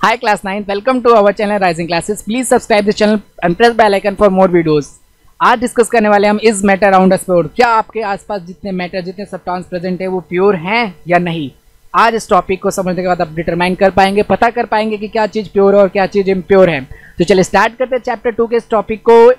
Hi class 9, welcome to our channel Rising Classes. Please subscribe this channel and press bell icon for more videos. आज discuss करने वाले हम is matter around us pure. क्या आपके आसपास जितने matter जितने सब्सटेंस प्रेजेंट है वो प्योर हैं या नहीं। आज इस टॉपिक को समझने के बाद आप डिटरमाइन कर पाएंगे, पता कर पाएंगे कि क्या चीज़ प्योर है और क्या चीज़ इम्प्योर है। तो चलिए स्टार्ट करते हैं चैप्टर 2 के इस टॉपिक को।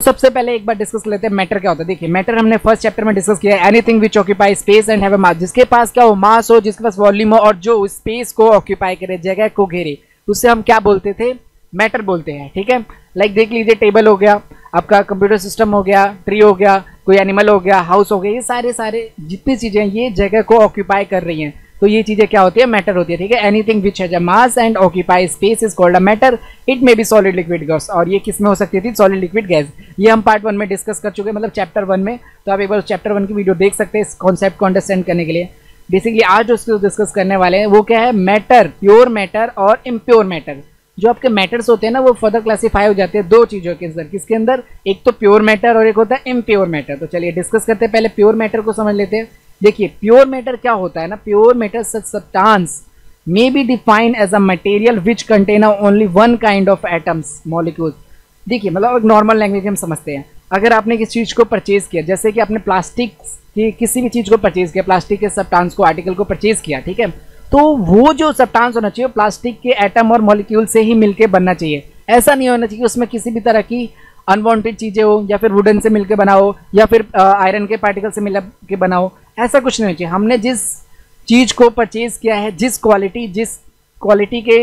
सबसे पहले एक बार डिस्कस लेते हैं मैटर क्या होता है। देखिए मैटर हमने फर्स्ट चैप्टर में डिस्कस किया है, anything which occupy space and have a mass. जिसके पास क्या हो, मास हो, जिसके पास वॉल्यूम हो और जो स्पेस को ऑक्यूपाई करे, जगह को घेरे, उससे हम क्या बोलते थे, मैटर बोलते हैं। ठीक है, लाइक देख लीजिए टेबल हो गया, आपका कंप्यूटर सिस्टम हो गया, ट्री हो गया, कोई एनिमल हो गया, हाउस हो गया, ये सारे जितनी चीजें ये जगह को ऑक्यूपाई कर रही हैं, तो ये चीजें क्या होती है, मैटर होती है। ठीक है, anything which has a mass and occupy space is called a matter. It may be solid liquid gas. और ये किस में हो सकती थी, सॉलिड लिक्विड गैस। ये हम पार्ट 1 में डिस्कस कर चुके हैं, मतलब चैप्टर 1 में। तो आप एक बार चैप्टर 1 की वीडियो देख सकते हैं इस कॉन्सेप्ट को अंडरस्टैंड करने के लिए। बेसिकली आज जो उसको डिस्कस करने वाले हैं वो क्या है, मैटर, प्योर मैटर और इम्प्योर मैटर। जो आपके मैटर्स होते हैं ना वो फर्दर क्लासीफाई हो जाते हैं दो चीजों के अंदर। किसके अंदर, एक तो प्योर मैटर और एक होता है इम्प्योर मैटर। तो चलिए डिस्कस करते हैं, पहले प्योर मैटर को समझ लेते हैं। देखिए प्योर मैटर क्या होता है ना, pure matter such substance may be defined as a material which contain only one kind of atoms molecules. देखिए मतलब एक नॉर्मल लैंग्वेज हम समझते हैं, अगर आपने किसी चीज को परचेज किया, जैसे कि आपने प्लास्टिक की किसी भी चीज को परचेज किया, प्लास्टिक के सब्सटेंस को, आर्टिकल को परचेज किया, ठीक है, तो वो जो सब्सटेंस होना चाहिए प्लास्टिक के एटम और मॉलिक्यूल से ही मिलके बनना चाहिए। ऐसा नहीं होना चाहिए उसमें किसी भी तरह की अनवांटेड चीजें हो, या फिर वुडन से मिलकर बनाओ, या फिर आयरन के पार्टिकल से मिल के बनाओ, ऐसा कुछ नहीं होना चाहिए। हमने जिस चीज को परचेज किया है, जिस क्वालिटी के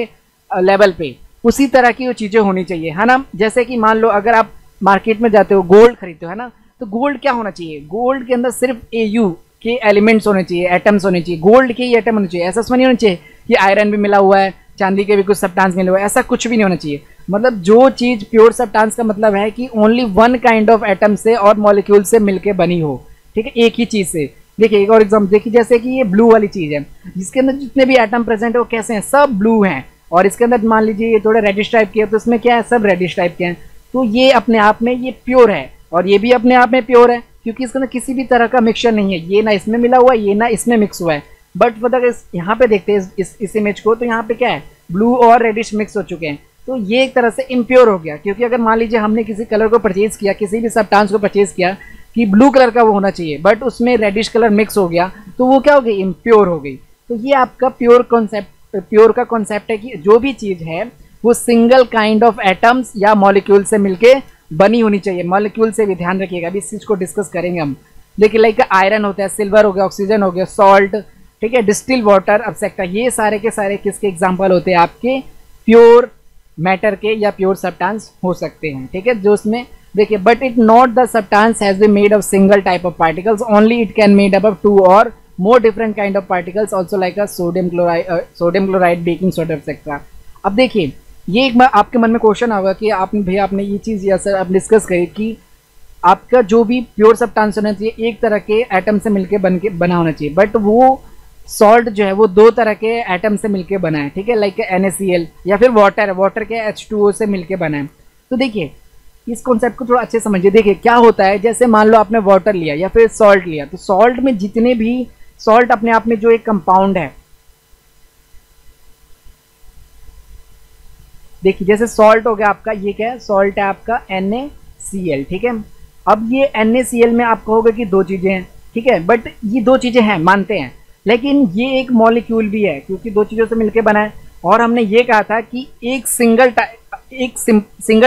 लेवल पे, उसी तरह की वो चीजें होनी चाहिए, है ना। जैसे कि मान लो अगर आप मार्केट में जाते हो, गोल्ड खरीदते हो, है ना, तो गोल्ड क्या होना चाहिए, गोल्ड के अंदर सिर्फ AU के एलिमेंट्स होने चाहिए, एटम्स होने चाहिए, गोल्ड के ही एटम होने चाहिए। ऐसा नहीं होना चाहिए कि आयरन भी मिला हुआ है, चांदी के भी कुछ सब्सटेंस मिले हुए, ऐसा कुछ भी नहीं होना चाहिए। मतलब जो चीज प्योर सब्सटेंस का मतलब है कि only one kind of atom से और मॉलिक्यूल से मिलके बनी हो। ठीक है, एक ही चीज से। देखिए एक और एग्जाम्पल देखिए, जैसे कि ये ब्लू वाली चीज है, जिसके अंदर जितने भी एटम प्रेजेंट है वो कैसे हैं, सब ब्लू हैं। और इसके अंदर मान लीजिए ये थोड़ा रेडिश टाइप के है, तो इसमें क्या है, सब रेडिश टाइप के हैं। तो ये अपने आप में ये प्योर है, और ये भी अपने आप में प्योर है, क्योंकि इसके अंदर किसी भी तरह का मिक्सचर नहीं है, ये ना इसमें मिला हुआ है, ये ना इसमें मिक्स हुआ है। बट अगर यहाँ पे देखते हैं इस इमेज को, तो यहाँ पे क्या है, ब्लू और रेडिश मिक्स हो चुके हैं। तो ये एक तरह से इम्प्योर हो गया, क्योंकि अगर मान लीजिए हमने किसी कलर को परचेज किया, किसी भी सब्सटेंस को परचेज किया कि ब्लू कलर का वो होना चाहिए, बट उसमें रेडिश कलर मिक्स हो गया, तो वो क्या हो गई, इम्प्योर हो गई। तो ये आपका प्योर का कॉन्सेप्ट है कि जो भी चीज है वो सिंगल काइंड ऑफ एटम्स या मॉलिक्यूल से मिलके बनी होनी चाहिए। मॉलिक्यूल से भी ध्यान रखिएगा, अभी इस चीज को डिस्कस करेंगे हम। देखिए लाइक आयरन होता है, सिल्वर हो गया, ऑक्सीजन हो गया, सॉल्ट, ठीक है, डिस्टिल वाटर, एब्सेक्ट्रा, ये सारे के सारे किसके एग्जाम्पल होते हैं, आपके प्योर मैटर के या प्योर सब्सटेंस हो सकते हैं। ठीक है, जो उसमें देखिए, but it not the substance has been made of single type of particles, only it can made up of 2 और more different kind of particles also like a sodium chloride, baking soda etc. अब देखिए ये एक बार आपके मन में question होगा कि आपने ये चीज़ या सर आप डिस्कस करी कि आपका जो भी प्योर सब्सटेंस होना चाहिए एक तरह के एटम से मिलके बना होना चाहिए, बट वो सॉल्ट जो है वो 2 तरह के एटम से मिलके बना है। ठीक है, लाइक NaCl, या फिर वाटर के H2O से मिलके बना है। तो देखिए इस कॉन्सेप्ट को थोड़ा अच्छे समझिए। देखिए क्या होता है, जैसे मान लो आपने वाटर लिया या फिर सॉल्ट लिया, तो सॉल्ट में जितने भी सॉल्ट अपने आप में जो एक कंपाउंड है, देखिए जैसे सॉल्ट हो गया आपका, ये क्या है, सॉल्ट है आपका NaCl। ठीक है, अब ये NaCl में आप कहोगे कि 2 चीजें हैं, ठीक है, बट ये 2 चीजें हैं मानते हैं, लेकिन ये एक मॉलिक्यूल भी है, क्योंकि 2 चीजों से मिलकर बना है। और हमने ये कहा था कि एक सिंगल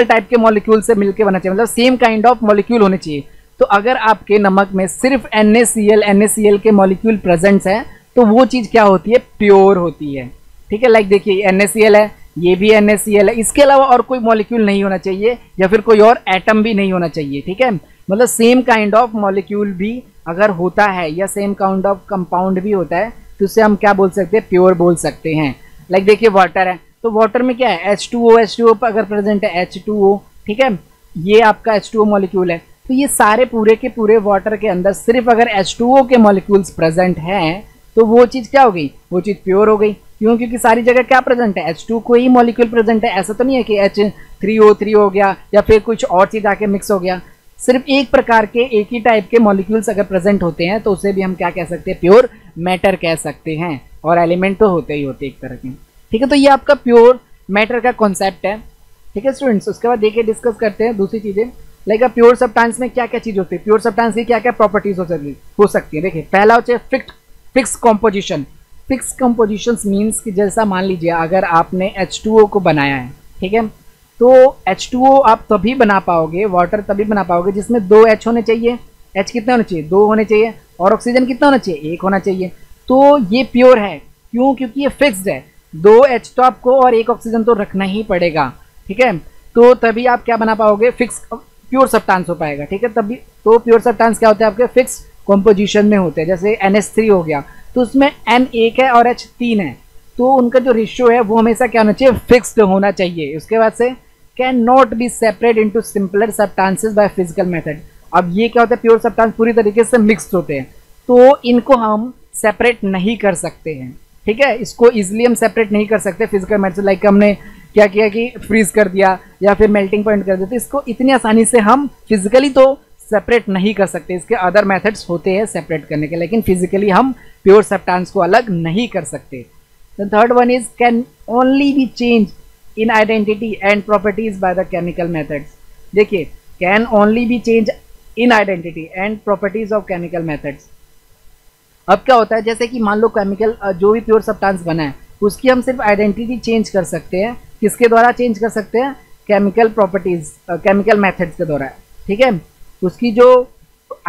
टाइप के मॉलिक्यूल से मिलकर बना चाहिए, मतलब सेम काइंड ऑफ मॉलिक्यूल होने चाहिए। तो अगर आपके नमक में सिर्फ NaCl के मॉलिक्यूल प्रेजेंट है, तो वो चीज क्या होती है, प्योर होती है। ठीक है, लाइक देखिए NaCl है, ये भी NaCl है, इसके अलावा और कोई मॉलिक्यूल नहीं होना चाहिए, या फिर कोई और एटम भी नहीं होना चाहिए। ठीक है, मतलब सेम काइंड ऑफ मॉलिक्यूल भी अगर होता है या सेम काइंड ऑफ कंपाउंड भी होता है, तो उससे हम क्या बोल सकते हैं, प्योर बोल सकते हैं। लाइक देखिए वाटर है, तो वाटर में क्या है, H2O पर अगर प्रेजेंट है H2O, ठीक है, ये आपका H2O मॉलिक्यूल है, तो ये सारे पूरे के पूरे वाटर के अंदर सिर्फ अगर H2O के मॉलिक्यूल्स प्रेजेंट हैं, तो वो चीज़ क्या हो गई, वो चीज़ प्योर हो गई। क्यों, क्योंकि सारी जगह क्या प्रेजेंट है, H2 को ही मॉलिक्यूल प्रेजेंट है। ऐसा तो नहीं है कि H3O3 हो गया या फिर कुछ और चीज़ आके मिक्स हो गया, सिर्फ एक प्रकार के एक ही टाइप के मॉलिक्यूल्स अगर प्रेजेंट होते हैं तो उसे भी हम क्या कह सकते हैं, प्योर मैटर कह सकते हैं। और एलिमेंट तो होते ही होते एक तरह के, ठीक है। तो ये आपका प्योर मैटर का कॉन्सेप्ट है, ठीक है स्टूडेंट्स। उसके बाद देखिए डिस्कस करते हैं दूसरी चीजें, लाइक प्योर सब्सटेंस में क्या क्या चीज होती है, प्योर सब्सटेंस की क्या क्या प्रॉपर्टीज हो सकती है। देखिए पहला होता है fix composition. Fix composition means कि जैसा मान लीजिए अगर आपने H2O को बनाया है, ठीक है, तो H2O आप तभी बना पाओगे, वाटर तभी बना पाओगे जिसमें 2 H होने चाहिए। H कितने होने चाहिए, 2 होने चाहिए। और ऑक्सीजन कितना होना चाहिए, 1 होना चाहिए। तो ये प्योर है, क्यों, क्योंकि ये फिक्स्ड है। 2 H तो आपको और 1 ऑक्सीजन तो रखना ही पड़ेगा, ठीक है। तो तभी आप क्या बना पाओगे, फिक्स प्योर सब्सटेंस हो पाएगा, ठीक है। तभी तो प्योर सब्सटेंस क्या होते हैं आपके, फिक्स कॉम्पोजिशन में होते हैं। जैसे NH3 हो गया तो उसमें N 1 है और H 3 है, तो उनका जो रेशियो है वो हमेशा क्या होना चाहिए, फिक्स्ड होना चाहिए। उसके बाद से can not be separate into simpler substances by physical method. अब ये क्या होता है, प्योर सब्सटेंस पूरी तरीके से मिक्स्ड होते हैं, तो इनको हम सेपरेट नहीं कर सकते हैं, ठीक है। इसको इजिली हम सेपरेट नहीं कर सकते फिजिकल मेथड, लाइक हमने क्या किया कि फ्रीज कर दिया या फिर मेल्टिंग पॉइंट कर दिया, तो इसको इतनी आसानी से हम फिजिकली तो सेपरेट नहीं कर सकते। इसके अदर मेथड्स होते हैं सेपरेट करने के, लेकिन फिजिकली हम प्योर सब्सटेंस को अलग नहीं कर सकते। The third one is can only be change in identity and properties by the chemical methods. देखिए can only be change in identity and properties of chemical methods. अब क्या होता है, जैसे कि मान लो केमिकल जो भी प्योर सब्सटेंस बना है उसकी हम सिर्फ आइडेंटिटी चेंज कर सकते हैं। किसके द्वारा चेंज कर सकते हैं, केमिकल प्रॉपर्टीज, केमिकल मेथड्स के द्वारा, ठीक है। उसकी जो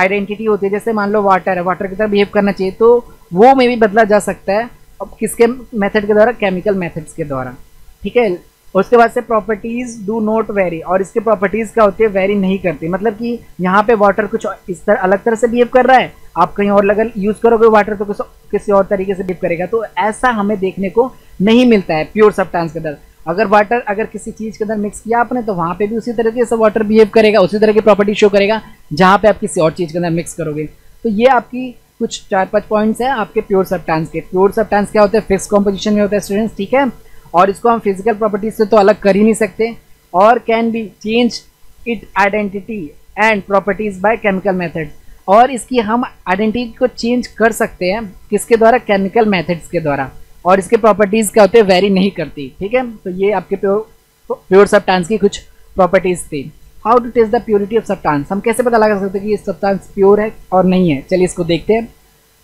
आइडेंटिटी होती है, जैसे मान लो वाटर है, वाटर की तरह बिहेव करना चाहिए, तो वो में भी बदला जा सकता है। अब किसके मेथड के द्वारा, केमिकल मेथड्स के द्वारा, ठीक है। उसके बाद से प्रॉपर्टीज डू नॉट वेरी, और इसके प्रॉपर्टीज क्या होती है, वेरी नहीं करती। मतलब कि यहाँ पे वाटर कुछ इस तरह अलग तरह से बिहेव कर रहा है, आप कहीं और अगर यूज करोगे वाटर तो किसी और तरीके से बिहेव करेगा। तो ऐसा हमें देखने को नहीं मिलता है प्योर सब्सटेंस के अंदर। अगर वाटर अगर किसी चीज के अंदर मिक्स किया आपने तो वहां पे भी उसी तरीके से वाटर बिहेव करेगा, उसी तरह की प्रॉपर्टी शो करेगा जहां पे आप किसी और चीज के अंदर मिक्स करोगे। तो ये आपकी कुछ 4-5 पॉइंट्स है आपके प्योर सब्सटेंस के। प्योर सब्सटेंस क्या होते हैं, फिक्स कॉम्पोजिशन में होता है स्टूडेंट्स, ठीक है। और इसको हम फिजिकल प्रॉपर्टीज से तो अलग कर ही नहीं सकते। और can be change it identity and properties by chemical method, और इसकी हम आइडेंटिटी को चेंज कर सकते हैं किसके द्वारा, केमिकल मेथड्स के द्वारा। और इसके प्रॉपर्टीज क्या होते हैं, वेरी नहीं करती, ठीक है। तो ये आपके प्योर सब्सटेंस की कुछ प्रॉपर्टीज थी। How to test the purity of substance, हम कैसे पता लगा सकते हैं कि ये सब्सटेंस प्योर है और नहीं है। चलिए इसको देखते हैं।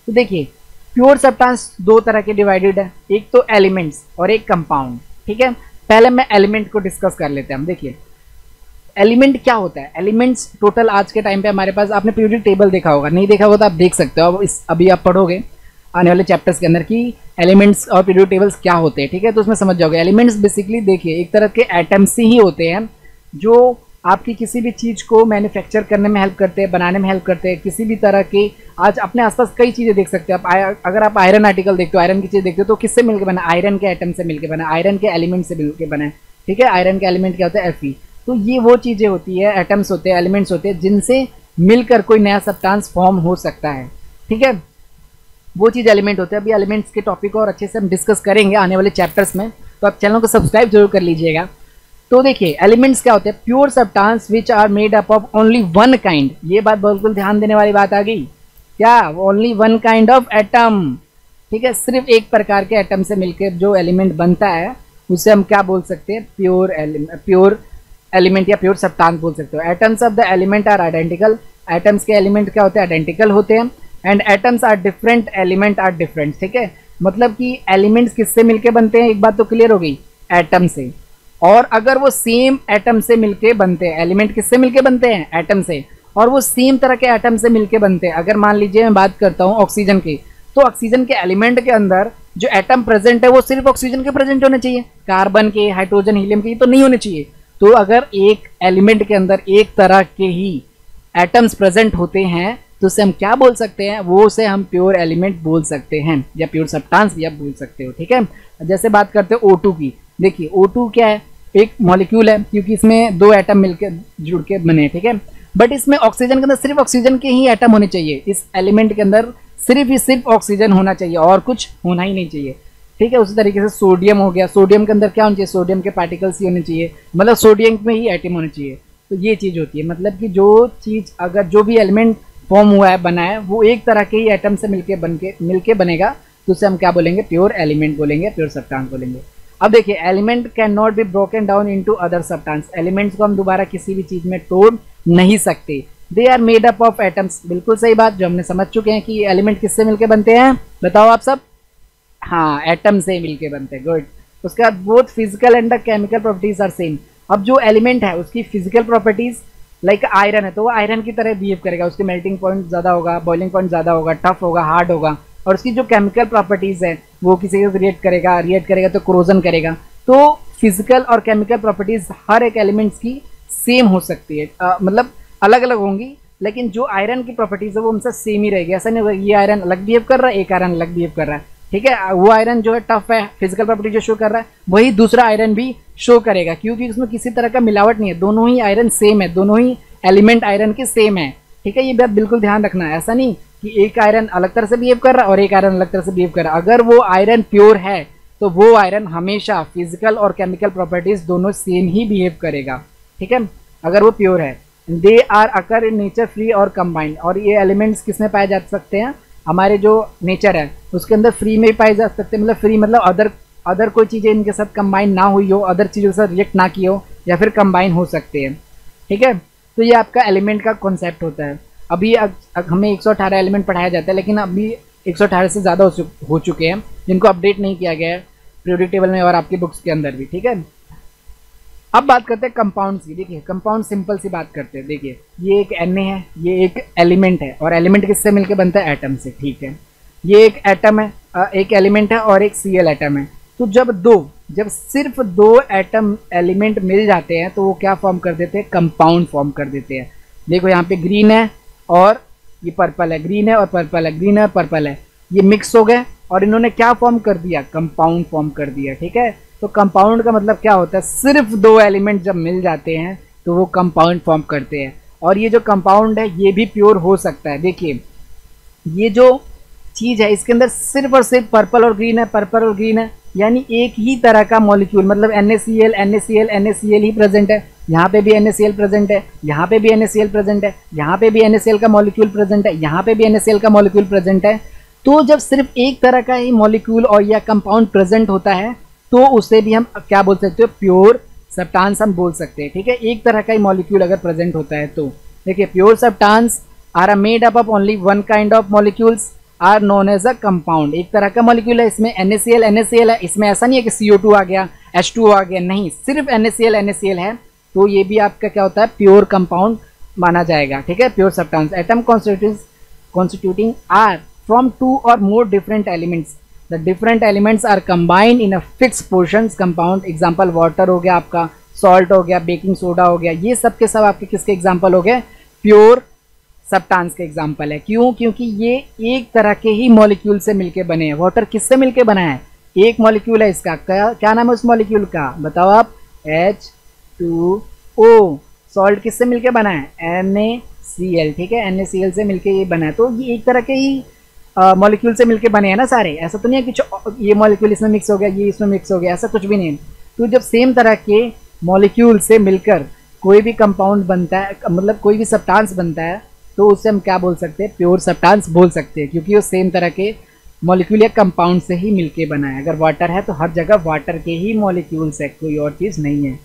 तो देखिए प्योर सब्सटेंस 2 तरह के डिवाइडेड है, एक तो एलिमेंट्स और एक कंपाउंड, ठीक है। पहले मैं एलिमेंट को डिस्कस कर लेते हैं हम। देखिए एलिमेंट क्या होता है, एलिमेंट्स टोटल आज के टाइम पे हमारे पास, आपने पीरियोडिक टेबल देखा होगा, नहीं देखा होगा तो आप देख सकते हो। अभी आप पढ़ोगे आने वाले चैप्टर्स के अंदर कि एलिमेंट्स और पीरियोडिक टेबल्स क्या होते हैं, ठीक है। तो उसमें समझ जाओगे। एलिमेंट्स बेसिकली देखिए एक तरह के एटम्स ही होते हैं जो आपकी किसी भी चीज़ को मैन्युफैक्चर करने में हेल्प करते हैं, बनाने में हेल्प करते हैं। किसी भी तरह के आज अपने आसपास कई चीज़ें देख सकते हैं आप। अगर आप आयरन आर्टिकल देखते हो, आयरन की चीज़ देखते हो, तो किससे मिलकर बना, आयरन के एटम से मिलकर बना, आयरन के एलिमेंट से मिलकर बना है, ठीक है। आयरन के एलिमेंट क्या होता है, Fe। तो ये वो चीज़ें होती है, एटम्स होते हैं, एलिमेंट्स होते हैं जिनसे मिलकर कोई नया सब्सटेंस फॉर्म हो सकता है, ठीक है। वो चीज़ एलिमेंट होते हैं। अभी एलिमेंट्स के टॉपिक को और अच्छे से हम डिस्कस करेंगे आने वाले चैप्टर्स में, तो आप चैनल को सब्सक्राइब जरूर कर लीजिएगा। तो देखिए एलिमेंट्स क्या होते हैं, pure substance which are made up of only one kind. ये बात बिल्कुल ध्यान देने वाली बात आ गई, क्या, only one kind of atom, ठीक है। सिर्फ एक प्रकार के एटम से मिलकर जो एलिमेंट बनता है उसे हम क्या बोल सकते हैं, प्योर एलिमेंट या प्योर सब्सटेंस बोल सकते हो। Atoms of the element are identical, atoms के एलिमेंट क्या होते हैं, आइडेंटिकल होते हैं। And atoms are different, element are different, ठीक है। मतलब कि एलिमेंट्स किससे मिलके बनते हैं, एक बात तो क्लियर हो गई, एटम से। और अगर वो सेम एटम से मिलके बनते हैं, एलिमेंट किससे मिलके बनते हैं, एटम से, और वो सेम तरह के एटम से मिलके बनते हैं। अगर मान लीजिए मैं बात करता हूँ ऑक्सीजन की, तो ऑक्सीजन के एलिमेंट के अंदर जो एटम प्रेजेंट है वो सिर्फ ऑक्सीजन के प्रेजेंट होने चाहिए, कार्बन के, हाइड्रोजन, हीलियम के तो नहीं होने चाहिए। तो अगर एक एलिमेंट के अंदर एक तरह के ही एटम्स प्रेजेंट होते हैं तो उसे हम क्या बोल सकते हैं, वो उसे हम प्योर एलिमेंट बोल सकते हैं या प्योर सब्सटेंस भी आप बोल सकते हो, ठीक है। जैसे बात करते हैं O2 की, देखिए O2 क्या है, एक मॉलिक्यूल है क्योंकि इसमें 2 एटम मिलकर जुड़ के बने, ठीक है। बट इसमें ऑक्सीजन के अंदर सिर्फ ऑक्सीजन के ही एटम होने चाहिए, इस एलिमेंट के अंदर सिर्फ ऑक्सीजन होना चाहिए और कुछ होना ही नहीं चाहिए, ठीक है। उसी तरीके से सोडियम हो गया, सोडियम के अंदर क्या होना चाहिए, सोडियम के पार्टिकल्स ही होने चाहिए, मतलब सोडियम में ही एटम होने चाहिए। तो ये चीज़ होती है, मतलब कि जो चीज़ अगर जो भी एलिमेंट फॉर्म हुआ है बना है वो एक तरह के ही एटम से मिलके बनेगा, तो उसे हम क्या बोलेंगे, प्योर एलिमेंट बोलेंगे, प्योर सब्सटेंस बोलेंगे। अब देखिए element can not be broken down into other substance, elements को हम दोबारा किसी भी चीज़ में तोड़ नहीं सकते। They are made up of atoms, बिल्कुल सही बात जो हमने समझ चुके हैं कि एलिमेंट किससे मिलके बनते हैं, बताओ आप सब, हाँ एटम से मिलके बनते हैं, गुड। उसके बाद both physical and the chemical properties are same. अब जो एलिमेंट है उसकी फिजिकल प्रॉपर्टीज लाइक आयरन है तो वो आयरन की तरह बिहेव करेगा, उसकी मेल्टिंग पॉइंट ज़्यादा होगा, बॉइलिंग पॉइंट ज़्यादा होगा, टफ होगा, हार्ड होगा। और उसकी जो केमिकल प्रॉपर्टीज है वो किसी के रिएक्ट करेगा तो क्रोजन करेगा। तो फिजिकल और केमिकल प्रॉपर्टीज हर एक एलिमेंट्स की सेम हो सकती है, मतलब अलग अलग होंगी, लेकिन जो आयरन की प्रॉपर्टीज है वो हमसे सेम ही रहेगी। ऐसा नहीं होगा ये आयरन अलग बिहेव कर रहा है, एक आयरन अलग बिहेव कर रहा है, ठीक है। वो आयरन जो है टफ है, फिजिकल प्रॉपर्टी जो शो कर रहा है वही दूसरा आयरन भी शो करेगा, क्योंकि उसमें किसी तरह का मिलावट नहीं है, दोनों ही आयरन सेम है, दोनों ही एलिमेंट आयरन के सेम है, ठीक है। ये बात बिल्कुल ध्यान रखना है, ऐसा नहीं कि एक आयरन अलग तरह से बिहेव कर रहा है और एक आयरन अलग तरह से बिहेव कर रहा है। अगर वो आयरन प्योर है तो वो आयरन हमेशा फिजिकल और केमिकल प्रॉपर्टीज दोनों सेम ही बिहेव करेगा, ठीक है, अगर वो प्योर है। They are occur in nature free और कंबाइंड, और ये एलिमेंट्स किसमें पाए जा सकते हैं, हमारे जो नेचर है उसके अंदर फ्री में ही पाए जा सकते हैं, मतलब फ्री मतलब अदर कोई चीज़ें इनके साथ कंबाइन ना हुई हो, अदर चीज़ों के साथ रिएक्ट ना की हो, या फिर कंबाइन हो सकते हैं, ठीक है। तो ये आपका एलिमेंट का कॉन्सेप्ट होता है। अभी हमें 118 एलिमेंट पढ़ाया जाता है, लेकिन अभी 118 से ज़्यादा हो चुके हैं जिनको अपडेट नहीं किया गया है पीरियोडिक टेबल में और आपकी बुक्स के अंदर भी, ठीक है। अब बात करते हैं कंपाउंड्स की। देखिए कंपाउंड सिंपल सी बात करते हैं, देखिए ये एक Na है, ये एक एलिमेंट है, और एलिमेंट किससे मिलके बनता है, एटम से, ठीक है। ये एक एटम है, एक एलिमेंट है और एक Cl एटम है। तो जब सिर्फ दो एटम एलिमेंट मिल जाते हैं तो वो क्या फॉर्म कर देते हैं, कंपाउंड फॉर्म कर देते हैं। देखो यहाँ पे ग्रीन है और ये पर्पल है, ग्रीन है और पर्पल है, ग्रीन है और पर्पल है, ये मिक्स हो गए और इन्होंने क्या फॉर्म कर दिया, कंपाउंड फॉर्म कर दिया, ठीक है। तो कंपाउंड का मतलब क्या होता है, सिर्फ दो एलिमेंट जब मिल जाते हैं तो वो कंपाउंड फॉर्म करते हैं। और ये जो कंपाउंड है ये भी प्योर हो सकता है। देखिए ये जो चीज़ है इसके अंदर सिर्फ और सिर्फ पर्पल और ग्रीन है, पर्पल और ग्रीन है, यानी एक ही तरह का मॉलिक्यूल, मतलब NaCl NaCl NaCl ही प्रेजेंट है, यहाँ पे भी NaCl प्रेजेंट है, यहाँ पे भी NaCl प्रेजेंट है, यहाँ पे भी NaCl का मॉलिक्यूल प्रेजेंट है, यहाँ पे भी NaCl का मॉलिक्यूल प्रेजेंट है। तो जब सिर्फ एक तरह का ही मॉलिक्यूल और या कंपाउंड प्रेजेंट होता है तो उसे भी हम क्या बोल सकते हो, प्योर सब्सटेंस हम बोल सकते हैं, ठीक है। एक तरह का ही मॉलिक्यूल अगर प्रेजेंट होता है तो देखिए pure substance are made up of only one kind of molecules are known as a compound. एक तरह का मॉलिक्यूल है, इसमें NaCl है, इसमें ऐसा नहीं है कि CO2 आ गया, H2O आ गया, नहीं, सिर्फ NaCl है, तो ये भी आपका क्या होता है, प्योर कंपाउंड माना जाएगा, ठीक है, pure substance. Atom constituting are from two or more different elements, the different elements are combined in a fix portions compound. Example water हो गया आपका, सॉल्ट हो गया, बेकिंग सोडा हो गया, ये सब के सब आपके किसके एग्जाम्पल हो गए, प्योर सब्सटेंस के एग्जाम्पल है। क्यों, क्योंकि ये एक तरह के ही मॉलिक्यूल से मिलके बने हैं। वाटर किससे मिलके बना है, एक मॉलिक्यूल है इसका, क्या नाम है उस मॉलिक्यूल का, बताओ आप, H2O। सॉल्ट किससे मिलके बना है, NaCl, ठीक है, NaCl से मिलके ये बना है। तो ये एक तरह के ही मॉलिक्यूल से मिलके बने हैं ना सारे, ऐसा तो नहीं है कि ये मॉलिक्यूल इसमें मिक्स हो गया, ये इसमें मिक्स हो गया, ऐसा कुछ भी नहीं है। तो जब सेम तरह के मॉलिक्यूल से मिलकर कोई भी कंपाउंड बनता है, मतलब कोई भी सब्सटेंस बनता है, तो उससे हम क्या बोल सकते हैं, प्योर सब्सटेंस बोल सकते हैं, क्योंकि वो सेम तरह के मॉलिक्यूल या कंपाउंड से ही मिलके बना है। अगर वाटर है तो हर जगह वाटर के ही मॉलिक्यूल्स है, कोई और चीज़ नहीं है।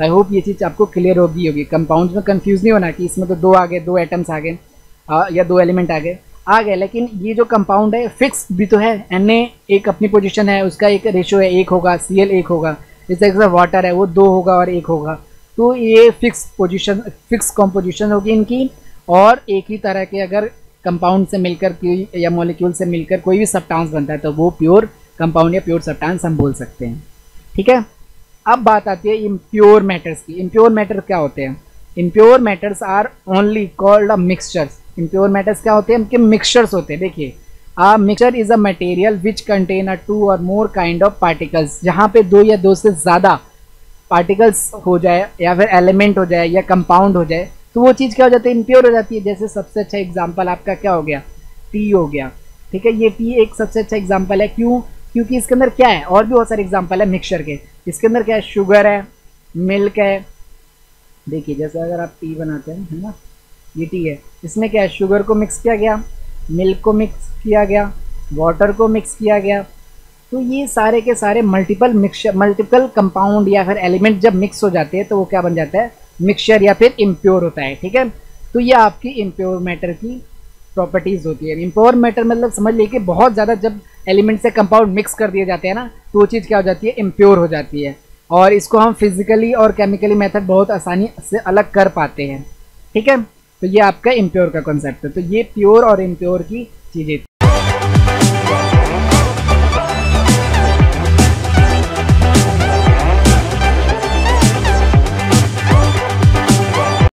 आई होप ये चीज़ आपको क्लियर होगी। कंपाउंड में कंफ्यूज नहीं होना कि इसमें तो दो आ गए, दो एटम्स आ गए या दो एलिमेंट आ गए, लेकिन ये जो कंपाउंड है फिक्स भी तो है। Na एक अपनी पोजीशन है, उसका एक रेशो है, 1 होगा, Cl 1 होगा, इस तरह से वाटर है वो 2 होगा और 1 होगा। तो ये फिक्स कॉम्पोजिशन होगी इनकी, और एक ही तरह के अगर कंपाउंड से मिलकर या मॉलिक्यूल से मिलकर कोई भी सब्सटेंस बनता है तो वो प्योर कंपाउंड या प्योर सब्सटेंस हम बोल सकते हैं, ठीक है। अब बात आती है इम्प्योर मैटर्स की। इम्प्योर मैटर क्या होते हैं, impure matters are only called a mixtures. Impure matters क्या होते हैं, उनके मिक्सचर्स होते हैं। देखिए a mixture is a material which contain a 2 or more kind of particles, जहाँ पे 2 या 2 से ज़्यादा पार्टिकल्स हो जाए या फिर एलिमेंट हो जाए या कंपाउंड हो जाए तो वो चीज़ क्या हो जाती है, इम्प्योर हो जाती है। जैसे सबसे अच्छा एग्जाम्पल आपका क्या हो गया, टी हो गया, ठीक है। ये टी एक सबसे अच्छा एग्जाम्पल है। क्यों, क्योंकि इसके अंदर क्या है, और भी बहुत सारे एग्जाम्पल है मिक्सचर के। इसके अंदर क्या है, शुगर है, मिल्क है, देखिए जैसे अगर आप टी बनाते हैं, है ना, ये टी है, इसमें क्या है, शुगर को मिक्स किया गया, मिल्क को मिक्स किया गया, वाटर को मिक्स किया गया। तो ये सारे के सारे मल्टीपल मिक्सचर, मल्टीपल कंपाउंड या फिर एलिमेंट जब मिक्स हो जाते हैं तो वो क्या बन जाता है, मिक्सचर या फिर इम्प्योर होता है। ठीक है, तो ये आपकी इम्प्योर मैटर की प्रॉपर्टीज होती है। इम्प्योर मैटर मतलब समझ लीजिए कि बहुत ज़्यादा जब एलिमेंट से कंपाउंड मिक्स कर दिए जाते हैं ना, तो वो चीज़ क्या हो जाती है, इम्प्योर हो जाती है। और इसको हम फिजिकली और केमिकली मेथड बहुत आसानी से अलग कर पाते हैं। ठीक है, तो ये आपका इम्प्योर का कॉन्सेप्ट है। तो ये प्योर और इम्प्योर की चीज़ें।